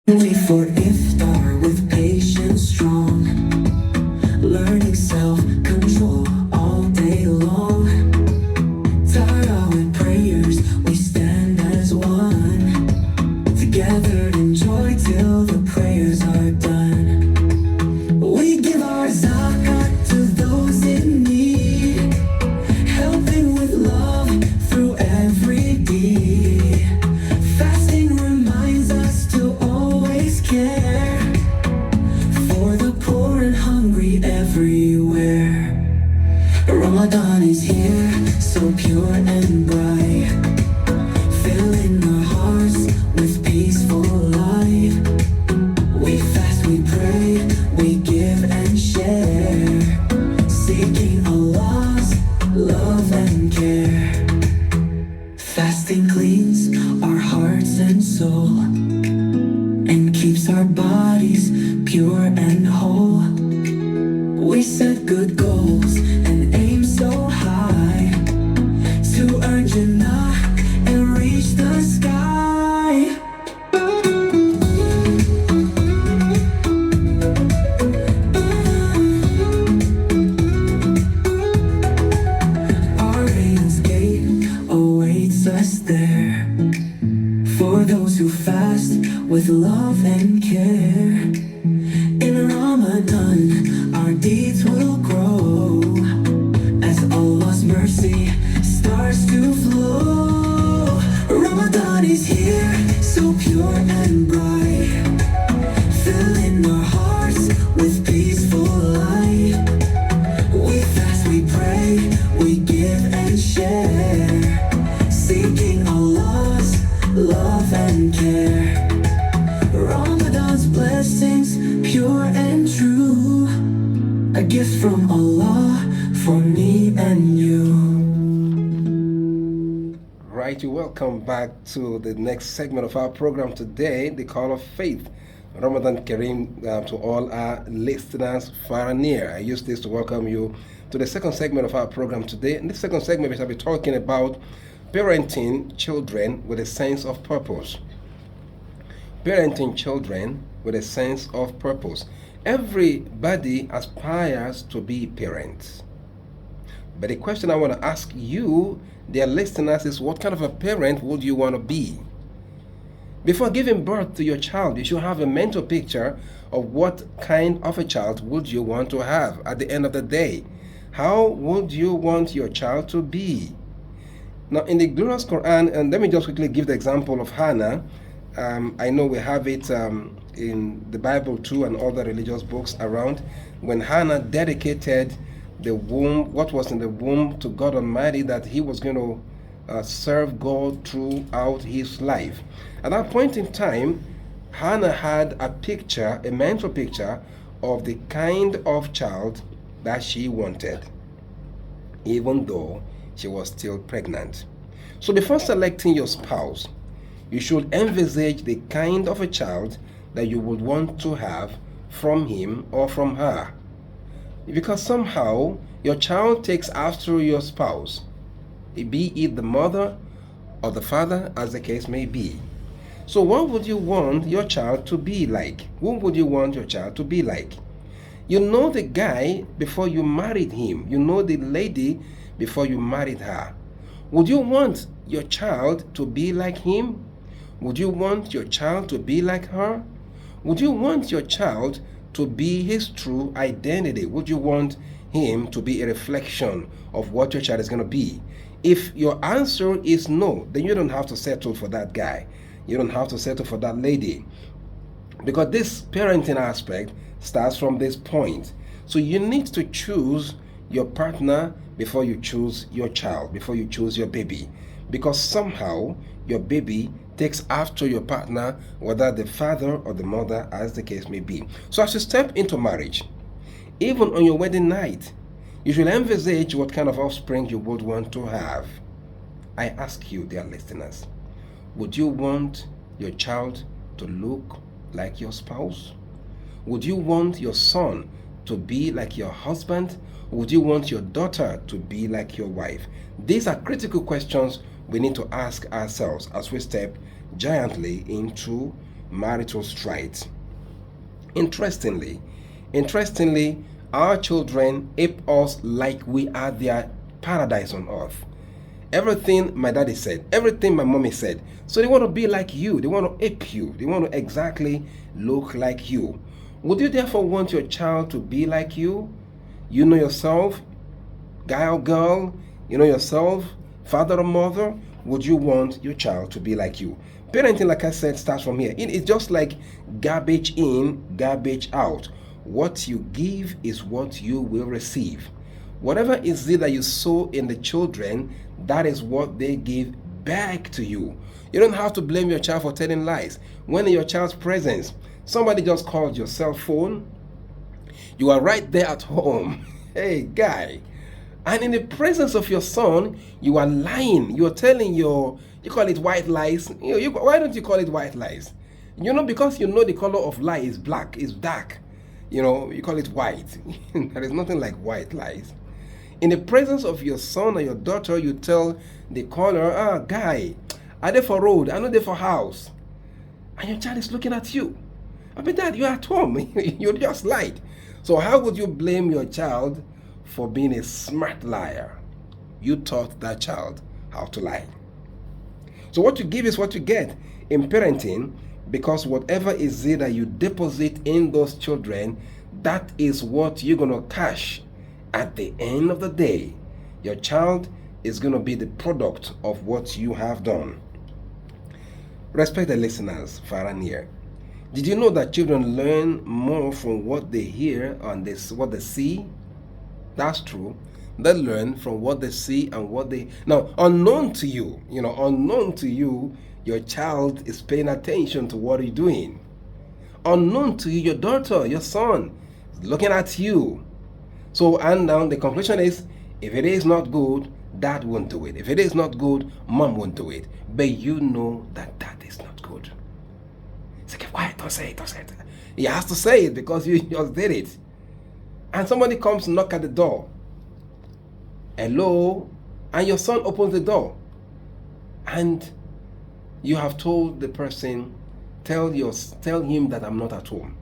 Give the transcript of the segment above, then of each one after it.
Wait for iftar with patience strong, learning self-control all day long. Tara with prayers, we stand as one. Together enjoy till the prayers are done. We give our zakat to those in need, helping with love through every deed. Fasting reminds us to always care for the poor and hungry everywhere. Ramadan is here, so pure and bright, filling our hearts with peaceful light. We fast, we pray, we give and share, seeking Allah's love and care. Fasting cleans our hearts and soul and keeps our bodies pure and whole. We set good goals and aim so high to earn Jannah and reach the sky. Our Rayyan's gate awaits us there for those who fast with love and care. In Ramadan, our deeds will grow as Allah's mercy starts to flow. Ramadan is here, so pure and bright, filling our hearts with peaceful light. We fast, we pray, we give and share, seeking Allah's love and care. Ramadan's blessings, pure and true, a gift from Allah for me and you. Right, you welcome back to the next segment of our program today, the Call of Faith. Ramadan Kareem to all our listeners far and near. I use this to welcome you to the second segment of our program today. In this second segment, we shall be talking about parenting children with a sense of purpose. Parenting children with a sense of purpose. Everybody aspires to be parents. But the question I want to ask you, dear listeners, is what kind of a parent would you want to be? Before giving birth to your child, you should have a mental picture of what kind of a child would you want to have at the end of the day. How would you want your child to be? Now, in the glorious Quran, and let me just quickly give the example of Hannah. I know we have it in the Bible too and other religious books around. When Hannah dedicated the womb, what was in the womb, to God Almighty, that he was going to serve God throughout his life. At that point in time, Hannah had a picture, a mental picture of the kind of child that she wanted, even though she was still pregnant. So before selecting your spouse, you should envisage the kind of a child that you would want to have from him or from her. Because somehow your child takes after your spouse, be it the mother or the father, as the case may be. So what would you want your child to be like? Who would you want your child to be like? You know the guy before you married him. You know the lady before you married her. Would you want your child to be like him? Would you want your child to be like her? Would you want your child to be his true identity? Would you want him to be a reflection of what your child is going to be? If your answer is no, then you don't have to settle for that guy. You don't have to settle for that lady. Because this parenting aspect starts from this point. So you need to choose your partner before you choose your child, before you choose your baby. Because somehow your baby takes after your partner, whether the father or the mother, as the case may be. So as you step into marriage, even on your wedding night, you should envisage what kind of offspring you would want to have. I ask you, dear listeners, would you want your child to look like your spouse? Would you want your son to be like your husband? Would you want your daughter to be like your wife? These are critical questions we need to ask ourselves as we step giantly into marital strife. Interestingly, our children ape us like we are their paradise on earth. Everything my daddy said, everything my mommy said. So they want to be like you. They want to ape you. They want to exactly look like you. Would you therefore want your child to be like you? You know yourself, guy or girl, you know yourself, father or mother. Would you want your child to be like you? Parenting, like I said, starts from here. It's just like garbage in, garbage out. What you give is what you will receive. Whatever is it that you sow in the children, that is what they give back to you. You don't have to blame your child for telling lies. When in your child's presence, somebody just called your cell phone, you are right there at home. Hey, guy. And in the presence of your son, you are lying. You are telling you call it white lies. Why don't you call it white lies? Because you know the color of lie is black, is dark. You call it white. There is nothing like white lies. In the presence of your son or your daughter, you tell the caller, guy, are they for road? I know they for house. And your child is looking at you. But dad, you're at home. You just lied. So how would you blame your child for being a smart liar? You taught that child how to lie. So what you give is what you get in parenting, because whatever is it that you deposit in those children, that is what you're going to cash at the end of the day. Your child is going to be the product of what you have done. Respected listeners, far and near, did you know that children learn more from what they hear and what they see? That's true. They learn from what they see and what they... Now, unknown to you, your child is paying attention to what you're doing. Unknown to you, your daughter, your son is looking at you. So, and now the conclusion is, if it is not good, dad won't do it. If it is not good, mom won't do it. But you know that that is not good. It's like, why? Don't say it, don't say it. He has to say it because you just did it. And somebody comes and knock at the door. Hello? And your son opens the door. And you have told the person, tell him that I'm not at home.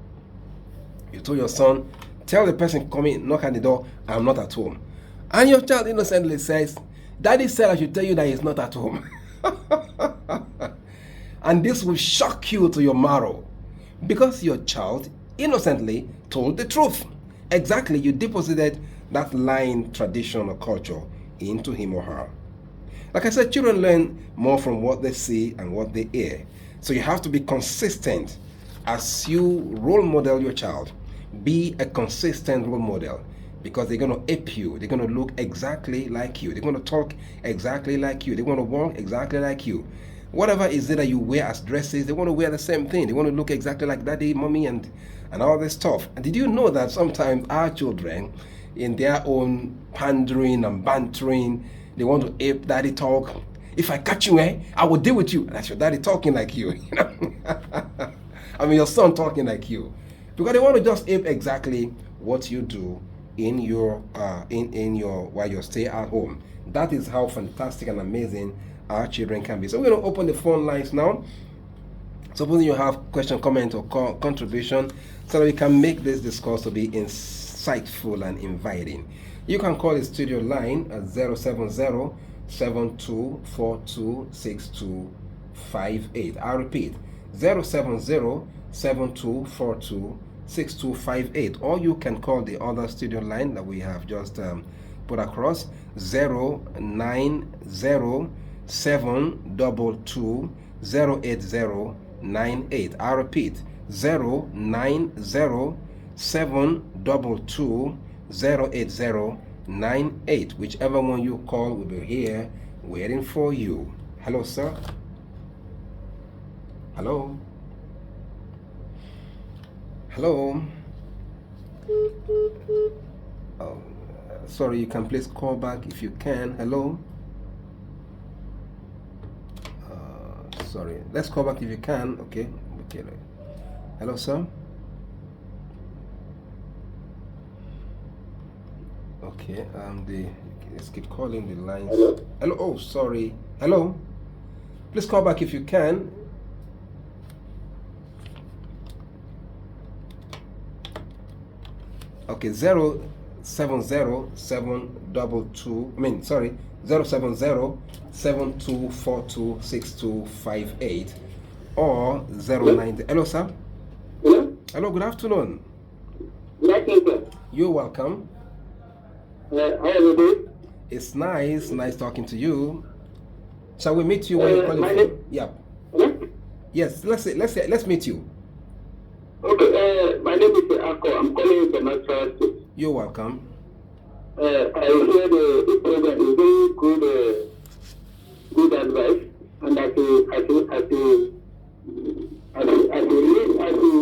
You told your son, tell the person coming, knock at the door, I'm not at home. And your child innocently says, Daddy said I should tell you that he's not at home. And this will shock you to your marrow, because your child innocently told the truth. Exactly, you deposited that lying tradition or culture into him or her. Like I said, children learn more from what they see and what they hear. So you have to be consistent as you role model your child. Be a consistent role model, because they're going to ape you. They're going to look exactly like you. They're going to talk exactly like you. They're going to walk exactly like you. Whatever is it that you wear as dresses, they want to wear the same thing. They want to look exactly like daddy, mommy, and all this stuff. And did you know that sometimes our children, in their own pandering and bantering, they want to ape daddy talk? If I catch you, I will deal with you. That's your daddy talking like you. I mean, your son talking like you. Because they want to just ape exactly what you do in your while you stay at home. That is how fantastic and amazing our children can be. So we're going to open the phone lines now. Suppose you have question, comment, or contribution, so that we can make this discourse to be insightful and inviting. You can call the studio line at 070-7242-6258. I'll repeat, 070-7242-6258. Or you can call the other studio line that we have just put across, 090-722-08098. I'll repeat, 090-722-08098. Whichever one you call will be here waiting for you. Hello, sir. Hello. Hello. Oh, sorry, you can please call back if you can. Hello. Sorry, let's call back if you can. Okay. Hello, sir. Okay. Let's keep calling the lines. Hello. Oh, sorry. Hello. Please call back if you can. Okay, 070 I mean, sorry, 070 or 090. Hello, sir. Hello? Hello, good afternoon. Good afternoon, sir. You're welcome. How are you doing? It's nice talking to you. Shall we meet you where you're calling my from? name- Yeah. Hello? Yes, let's meet you. Okay, my name is Akko. I'm calling from Nigeria State. You're welcome. I hear the program is very good advice, and as a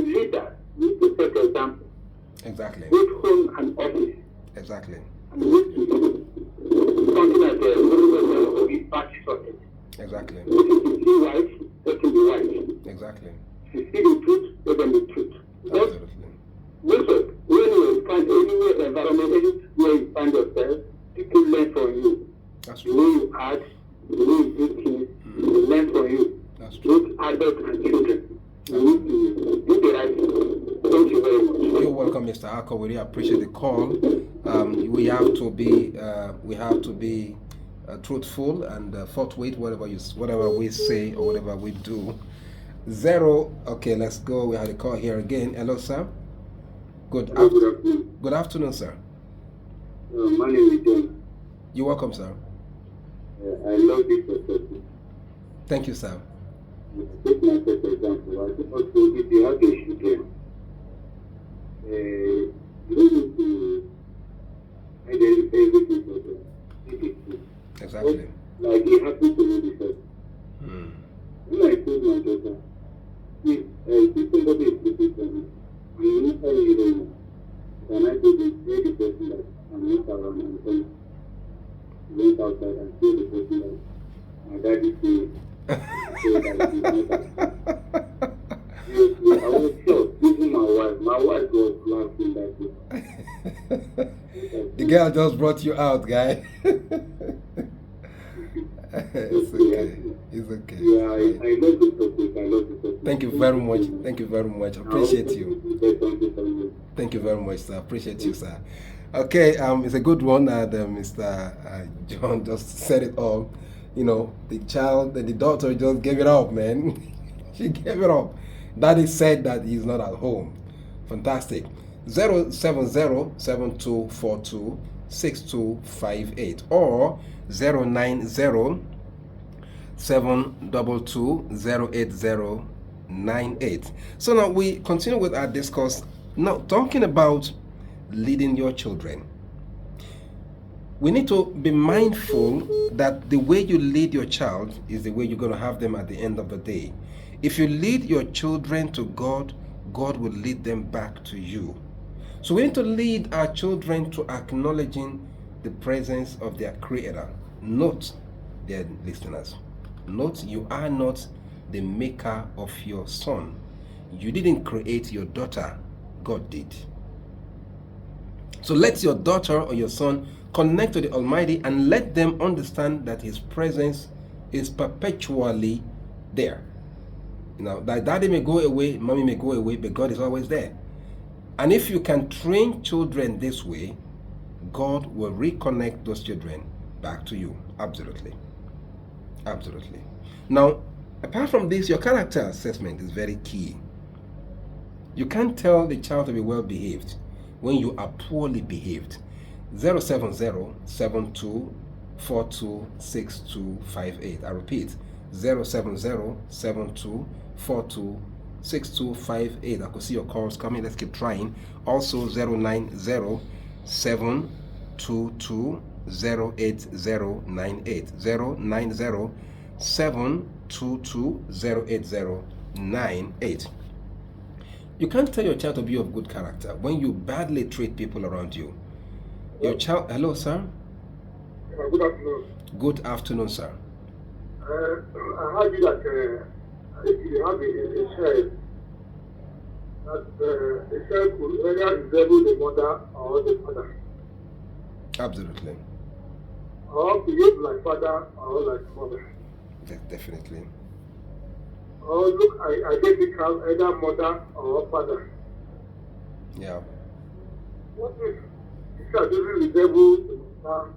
leader, you need to set example, Exactly. both home and office, Exactly. and you need to something like we practice on it. Exactly. If you see right, let it be right. Exactly. If you see the truth, let them be truth. Because Absolutely. listen, when you find any environment, where you find yourself, people learn from you. That's The true. way you act, the way you do things, they learn from you. That's true. Both adults and children. You need to do the right thing. Thank you very much. You're welcome, Mr. Akko. We really appreciate the call. We have to be truthful and forthright whatever we say or whatever we do. Okay, let's go. We had a call here again. Hello, sir. Good afternoon, sir. My name is John. You're welcome, sir. I love this perspective. Thank you, sir. Take myself for example. I think also if you have a children, you need to identify everything for them. Exactly. Like it happened to me before. When I told my daughter, if somebody is looking for me, you need to tell me them. Then I told the person that I'm not around and then went outside and told the person that my daddy said that he is not around. I was shocked, even my wife was laughing that day. The girl just brought you out, guy. It's okay. It's okay. Yeah, I love this topic. I love this topic. Thank you very much. Thank you very much. Appreciate you. Thank you very much, sir. Appreciate you, sir. Okay, it's a good one. Mr. John just said it all. You know, the daughter just gave it up, man. She gave it up. Daddy said that he's not at home. Fantastic. 070-7242-6258 or 090-722-08098. So now we continue with our discourse. Now talking about leading your children. We need to be mindful that the way you lead your child is the way you're going to have them at the end of the day. If you lead your children to God, God will lead them back to you. So we need to lead our children to acknowledging the presence of their Creator. Note, dear listeners, note you are not the maker of your son. You didn't create your daughter, God did. So let your daughter or your son connect to the Almighty and let them understand that His presence is perpetually there. You know, that daddy may go away, mommy may go away, but God is always there. And if you can train children this way, God will reconnect those children back to you. Absolutely. Absolutely. Now, apart from this, your character assessment is very key. You can't tell the child to be well behaved when you are poorly behaved. 070-7242-6258. I repeat, 070-7242-6258. I could see your calls coming. Let's keep trying. Also 090-722-08098. 090-722-08098. You can't tell your child to be of good character when you badly treat people around you. Your child, hello, sir. Good afternoon. Good afternoon, sir. I heard you that if you have a child, that the child could either resemble the mother or the father, Absolutely. or behave like father or like mother, Definitely. or look identical either mother or father. Yeah. What if the child doesn't resemble the mother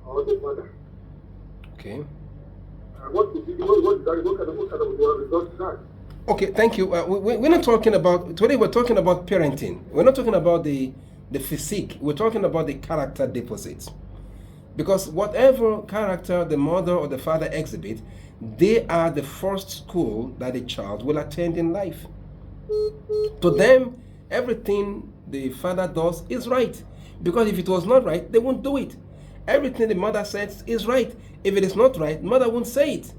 or the father? Okay. What kind of result is that? Okay, thank you. We're not talking about, today we're talking about parenting. We're not talking about the physique. We're talking about the character deposits. Because whatever character the mother or the father exhibit, they are the first school that a child will attend in life. To them, everything the father does is right. Because if it was not right, they won't do it. Everything the mother says is right. If it is not right, mother won't say it.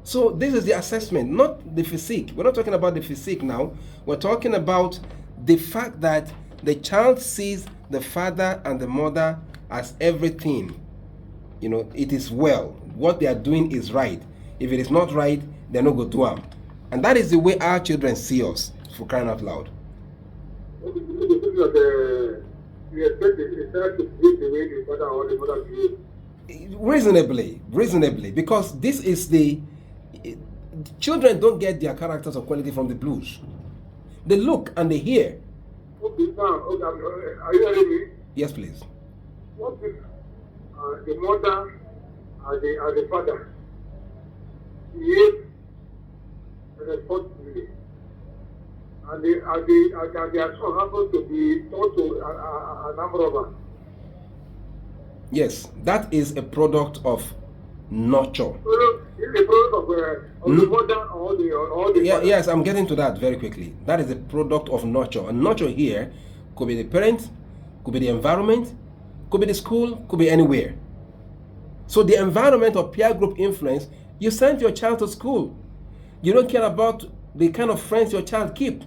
So this is the assessment, not the physique. We're not talking about the physique now. We're talking about the fact that the child sees the father and the mother as everything. You know, it is well. What they are doing is right. If it is not right, they're not going to do it. And that is the way our children see us, for crying out loud. You expect the child to behave the way the father or the mother behaves? Reasonably, because this is the children don't get their characters or quality from the blues. They look and they hear. Okay, now, are you hearing me? Yes, please. What if the mother and the father behave responsibly, and their son happens to be also an armed robber? Yes, that is a product of nurture. It's a product of the mother or the father. Yes, I'm getting to that very quickly. That is a product of nurture. And nurture here could be the parent, could be the environment, could be the school, could be anywhere. So the environment or peer group influence, you send your child to school. You don't care about the kind of friends your child keep.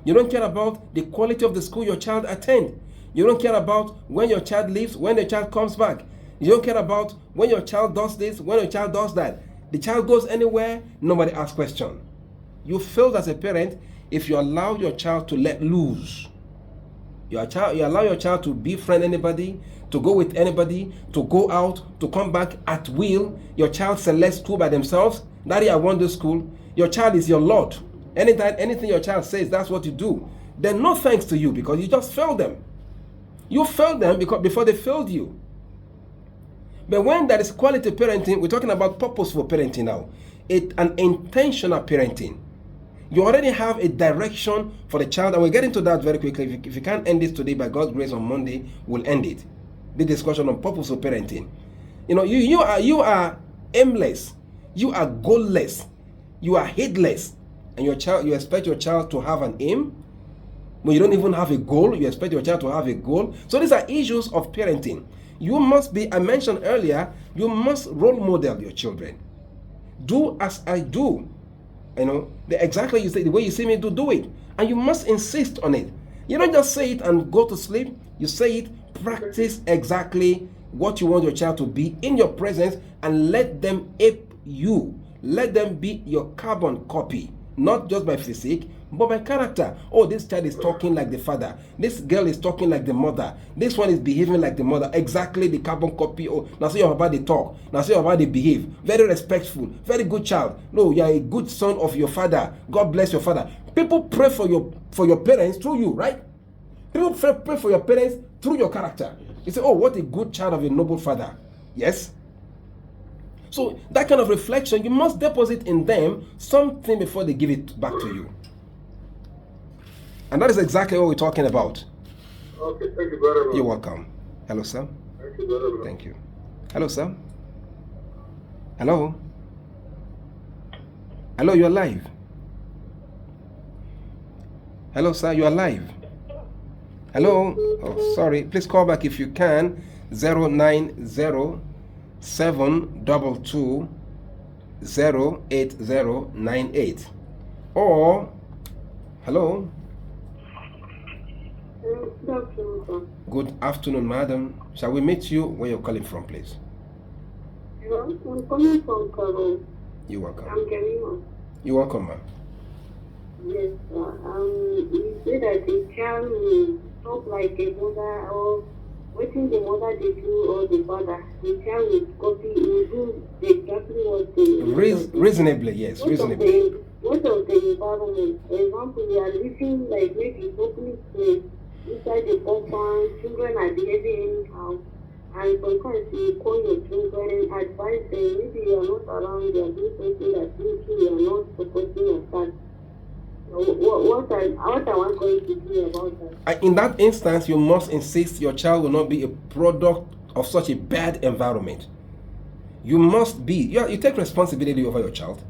You don't care about the quality of the school your child attend. You don't care about when your child leaves, when the child comes back. You don't care about when your child does this, when your child does that. The child goes anywhere, nobody asks questions. You failed as a parent if you allow your child to let loose. You allow your child to befriend anybody, to go with anybody, to go out, to come back at will. Your child selects school by themselves. Daddy, I want this school. Your child is your Lord. Anything your child says, that's what you do. Then no thanks to you because you just failed them. You failed them before they failed you. But when there is quality parenting, we're talking about purposeful parenting now. An intentional parenting. You already have a direction for the child, and we'll get into that very quickly. If you can't end this today, by God's grace on Monday, we'll end it. The discussion on purposeful parenting. You know, you are aimless, you are goalless, you are headless, and you expect your child to have an aim. When you don't even have a goal, you expect your child to have a goal. So these are issues of parenting. You must be, I mentioned earlier, you must role model your children. Do as I do. You know, exactly the way you see me do it. And you must insist on it. You don't just say it and go to sleep. You say it, practice exactly what you want your child to be in your presence, and let them ape you. Let them be your carbon copy. Not just by physique, but by character. Oh, this child is talking like the father. This girl is talking like the mother. This one is behaving like the mother. Exactly the carbon copy. Oh, now see your about they talk. Now see your about they behave. Very respectful. Very good child. No, you are a good son of your father. God bless your father. People pray for your parents through you, right? People pray for your parents through your character. You say, oh, what a good child of a noble father. Yes. So that kind of reflection, you must deposit in them something before they give it back to you. And that is exactly what we're talking about. Okay, thank you very much. You're welcome. Hello, sir. Thank you very much. Thank you. Hello, sir. Hello. Hello, you're live. Hello, sir, you're live. Hello. Oh, sorry. Please call back if you can. 090-722-08098. Or, hello. Good afternoon, madam. Shall we meet you where you're calling from, please? Hello, I'm calling from Karo. You're welcome. I'm Karima. You're welcome, ma'am. Yes, you say that the child will talk like a mother, or waiting the mother they do or the father. The child will copy, will do exactly what they Reasonably, yes, reasonably. Most of the environment, for example, we are living like maybe public place, inside the compound, children are behaving anyhow. And sometimes you call your children, advise them, maybe you are not around, you are doing something that you are not supporting your child. What I want going to do about that? In that instance, you must insist your child will not be a product of such a bad environment. You must be, you take responsibility over your child.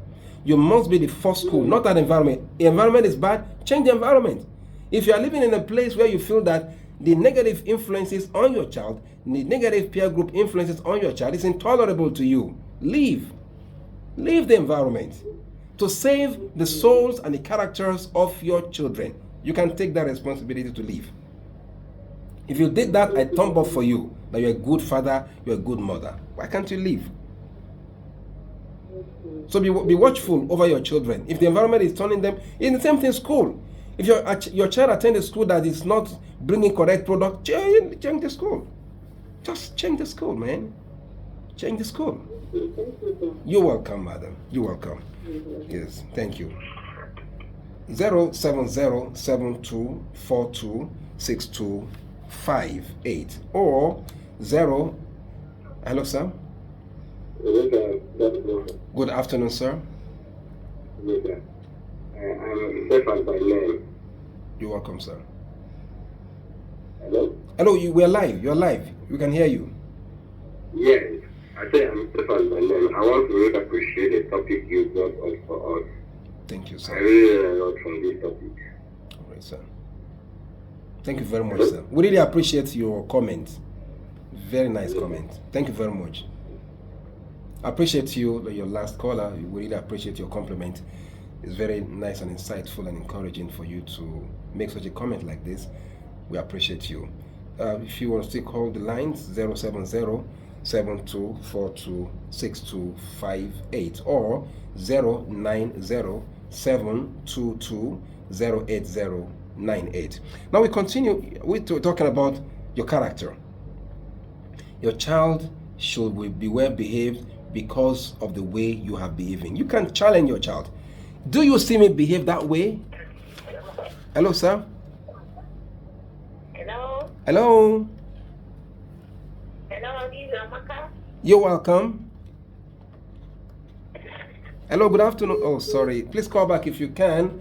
You must be the first school, not that environment. The environment is bad, change the environment. If you are living in a place where you feel that the negative influences on your child, the negative peer group influences on your child is intolerable to you, leave. Leave the environment to save the souls and the characters of your children. You can take that responsibility to leave. If you did that, I thumb up for you that you're a good father, you're a good mother. Why can't you leave? So be watchful over your children. If the environment is turning them, it's the same thing in school. If your child attends a school that is not bringing correct product, change the school. Just change the school, man. Change the school. You're welcome, madam. You're welcome. Yes, thank you. 07072426258 or 0. Hello, sir. Good afternoon, sir. I'm Stefan by name. You're welcome, sir. Hello? Hello, we're live. You're live. We can hear you. Yes. I say I'm Stefan by name. I want to really appreciate the topic you brought up for us. Thank you, I sir. really learned a lot from this topic. All right, sir. Thank you very much, sir. We really appreciate your comment. Very nice comment. Thank you very much. I appreciate you, your last caller. We really appreciate your compliment. It's very nice and insightful and encouraging for you to make such a comment like this. We appreciate you. If you want to still call the lines, 070-7242-6258 or 090-722-08098. Now we continue with talking about your character. Your child should be well behaved because of the way you have behaving. You can challenge your child. Do you see me behave that way? Hello, sir. Hello. Hello. Hello, this is Amaka. You're welcome. Hello, good afternoon. Oh, sorry. Please call back if you can.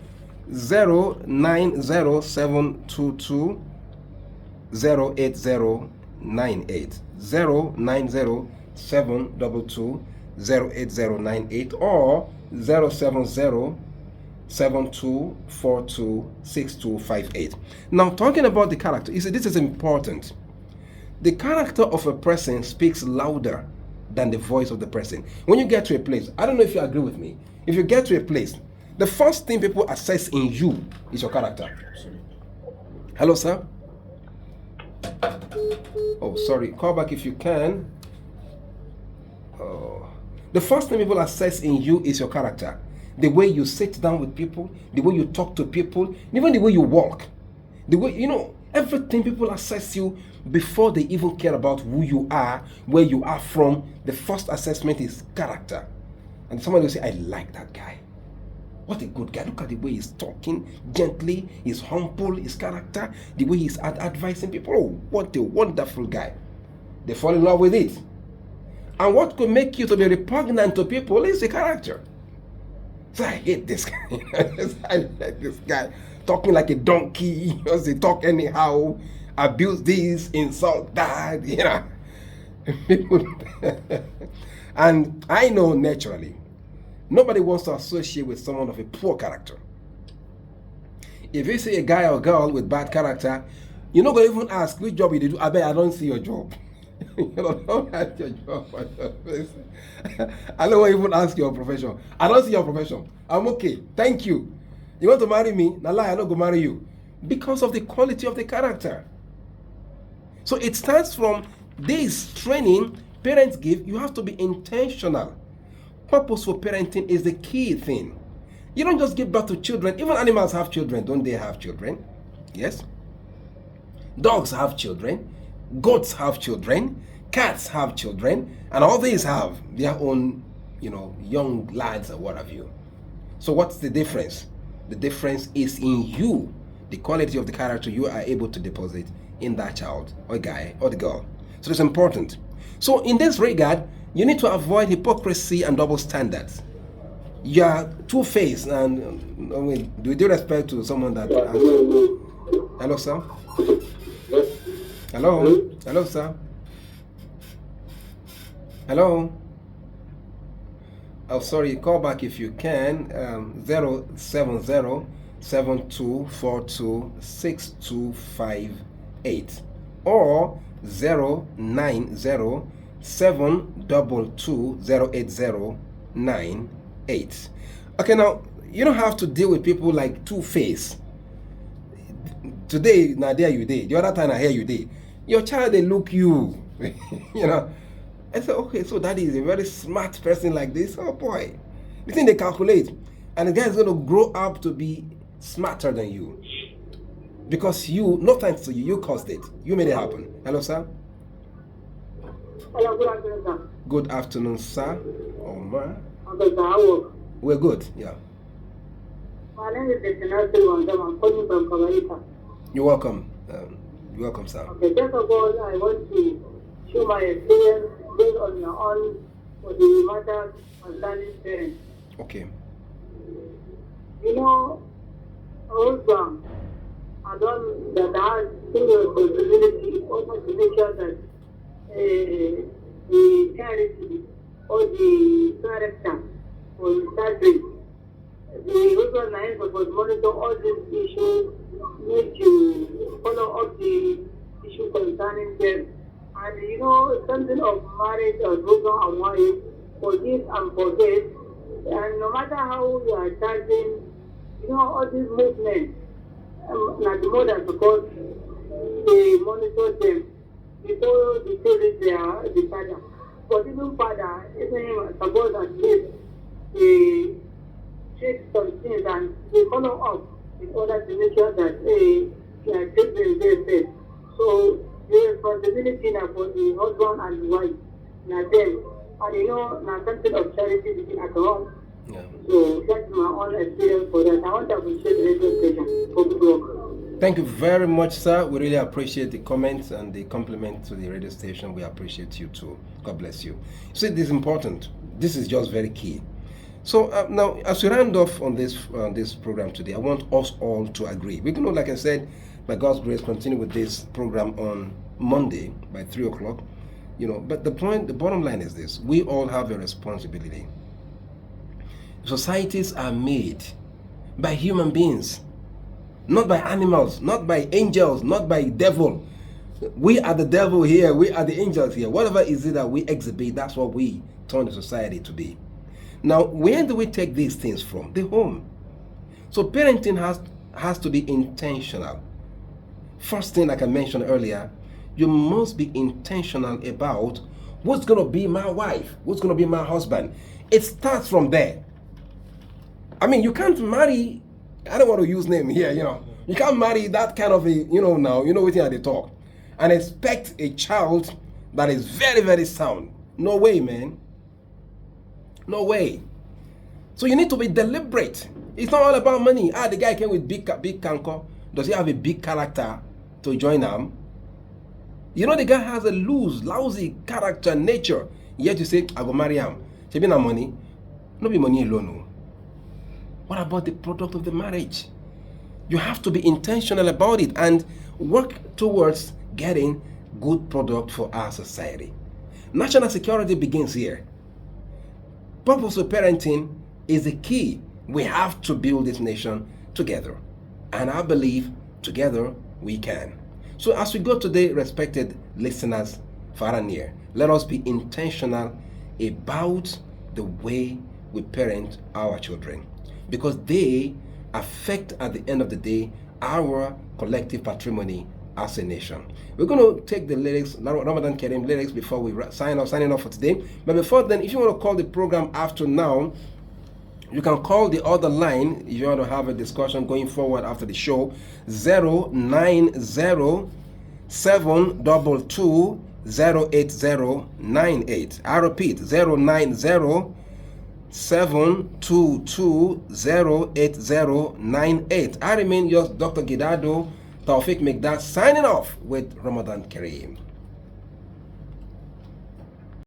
090-722-08098. 090-722-08098 or 070-7242-6258. Now, talking about the character, you see, this is important. The character of a person speaks louder than the voice of the person. When you get to a place, I don't know if you agree with me. If you get to a place, the first thing people assess in you is your character. Hello, sir. Oh, sorry. Call back if you can. Oh. The first thing people assess in you is your character. The way you sit down with people, the way you talk to people, even the way you walk. The way, everything people assess you before they even care about who you are, where you are from. The first assessment is character. And somebody will say, I like that guy. What a good guy. Look at the way he's talking gently, he's humble, his character, the way he's advising people. Oh, what a wonderful guy. They fall in love with it. And what could make you to be repugnant to people is the character. So I hate this guy. I like this guy talking like a donkey. They talk anyhow, abuse this, insult that, People. And I know naturally, nobody wants to associate with someone of a poor character. If you see a guy or girl with bad character, you're not going to even ask which job you do. I bet I don't see your job. You don't have your job. I don't even ask your profession. I don't see your profession. I'm okay. Thank you. You want to marry me? Nah, lie, I'm not going to marry you. Because of the quality of the character. So it starts from this training parents give. You have to be intentional. Purposeful parenting is the key thing. You don't just give birth to children. Even animals have children. Don't they have children? Yes. Dogs have children. Goats have children. Cats have children. And all these have their own, young lads or what have you. So what's the difference? The difference is in you the quality of the character you are able to deposit in that child or guy or the girl. So it's important. So in this regard, you need to avoid hypocrisy and double standards. You are two-faced, and with due respect to someone that hello sir. Hello sir. Hello. Oh, sorry, call back if you can. 070-7242-6258 or 090-722-08098. Okay, now you don't have to deal with people like Two-Face. Today, now there you did. The other time I hear you did. Your child, they look you. You know. I said, okay, so daddy is a very smart person like this. Oh boy. You think they calculate. And the guy is going to grow up to be smarter than you. Because you, no thanks to you, you caused it. You made it happen. Hello, sir. Hello, good afternoon, sir. Good afternoon, sir. Oh, man. Okay, sir, how are you? We're good, yeah. My name is Destination Wandam. I'm calling from Kawaita. You're welcome. You're welcome, sir. Okay, first of all, I want to show my experience based on your own for the matter concerning parents. Okay. You know, also, I don't that I have responsibility also to make sure that the charity or the character or the service, the husband and wife must monitor all these issues, need to follow up the issue concerning them. And you know, something of marriage or husband and wife, forgive and forget. And no matter how you are charging, you know, all these movements, like the mother, because they monitor them before they tell it they are the father. But even father, even him, suppose at least they check some things and they follow up in order to make sure that they are taking their steps. So the responsibility now for the husband and the wife, now them, and you know, now something of charity between at home. Yeah. So that's my own experience for that. I want to appreciate the radio station for good work. Thank you very much, sir. We really appreciate the comments and the compliment to the radio station. We appreciate you too. God bless you. See, this is important. This is just very key. So now, as we round off on this program today, I want us all to agree. We're going to, like I said, by God's grace, continue with this program on Monday by 3 o'clock. You know, but the bottom line is this: we all have a responsibility. Societies are made by human beings, not by animals, not by angels, not by devil. We are the devil here, we are the angels here. Whatever is it that we exhibit, that's what we turn the society to be. Now, where do we take these things from? The home. So parenting has to be intentional. First thing, like I mentioned earlier, you must be intentional about what's going to be my wife, what's going to be my husband. It starts from there. I mean, you can't marry, I don't want to use name here, you know. You can't marry that kind of a, you know, now, you know what they talk, and expect a child that is very, very sound. No way, man. No way. So you need to be deliberate. It's not all about money. The guy came with big canker. Does he have a big character to join them? You know, the guy has a lousy character, nature. Yet you say, I go marry him. She be na money. No be money alone. No. What about the product of the marriage? You have to be intentional about it and work towards getting good product for our society. National security begins here. Purposeful parenting is the key. We have to build this nation together. And I believe together we can. So as we go today, respected listeners, far and near, let us be intentional about the way we parent our children, because they affect, at the end of the day, our collective patrimony as a nation. We're going to take the lyrics, Ramadan Kareem lyrics, before we signing off for today. But before then, if you want to call the program after now, you can call the other line if you want to have a discussion going forward after the show. 090-722-08098. I repeat, 090-722-08098. 722-08098. I remain your Dr. Gidado Taufik Migdad signing off with Ramadan Kareem.